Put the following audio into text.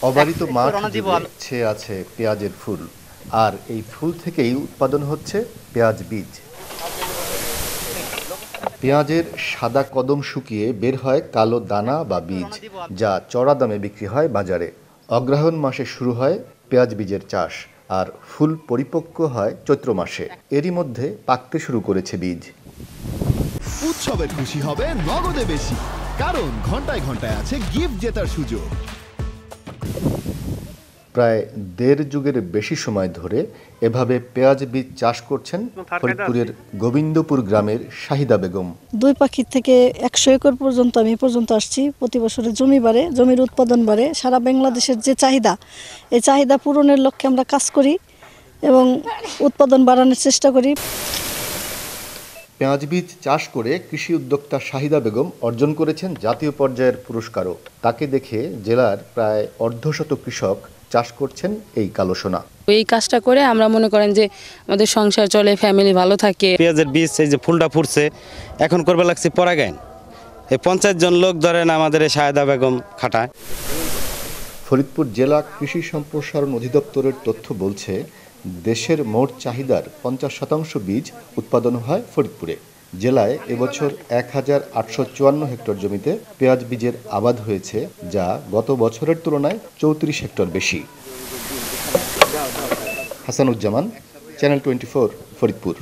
অবারিত মাঠ জুড়ে ছেয়ে আছে পেঁয়াজের ফুল, আর এই ফুল থেকেই উৎপাদন হচ্ছে পেঁয়াজ বীজ। পেঁয়াজের সাদা কদম শুকিয়ে বের হয় কালো দানা বা বীজ, যা চড়া দামে বিক্রি হয় বাজারে। অগ্রহায়ণ মাসে শুরু হয় পেঁয়াজ বীজের চাষ, আর ফুল পরিপক্ক হয় চৈত্র মাসে। এরই মধ্যে পাকতে শুরু করেছে বীজ। উৎসবের খুশি হবে নগদে বেশি, কারণ ঘন্টায় ঘন্টায় আছে গিফট জেতার সুযোগ। প্রায় দেড় যুগের বেশি সময় ধরে এভাবে পেঁয়াজ বীজ চাষ করছেন ফরিদপুরের গোবিন্দপুর গ্রামের শাহিদা বেগম। দুই পাখির থেকে 100 একর পর্যন্ত আমি পর্যন্ত আসছি। প্রতি বছরে জমি বাড়ে, জমির উৎপাদন বাড়ে। সারা বাংলাদেশের যে চাহিদা, এই চাহিদা পূরণের লক্ষ্যে আমরা কাজ করি এবং উৎপাদন বাড়ানোর চেষ্টা করি। পেঁয়াজ বীজ চাষ করে কৃষি উদ্যোক্তা শাহিদা বেগম অর্জন করেছেন জাতীয় পর্যায়ের পুরস্কারও। তাকে দেখে জেলার প্রায় অর্ধশত কৃষক চাষ করছেন এই কালো সোনা। এই কাজটা করে আমরা মনে করেন যে আমাদের সংসার চলে, ফ্যামিলি ভালো থাকে। পেঁয়াজের বীজ এই যে ফুলটা ফুটছে, এখন করবে লাগছে পরাগায়ন। এই 50 জন লোক ধরেন আমাদের এই শাহিদা বেগম খাটায়। ফরিদপুর জেলা কৃষি সম্প্রসারণ অধিদপ্তরের তথ্য বলছে, দেশের মোট চাহিদার 50% বীজ উৎপাদন হয় ফরিদপুরে। জেলায় এবছর 1854 হেক্টর জমিতে পেঁয়াজ বীজের আবাদ হয়েছে, যা গত বছরের তুলনায় 34 হেক্টর বেশি। হাসানুজ্জামান, চ্যানেল 24, ফরিদপুর।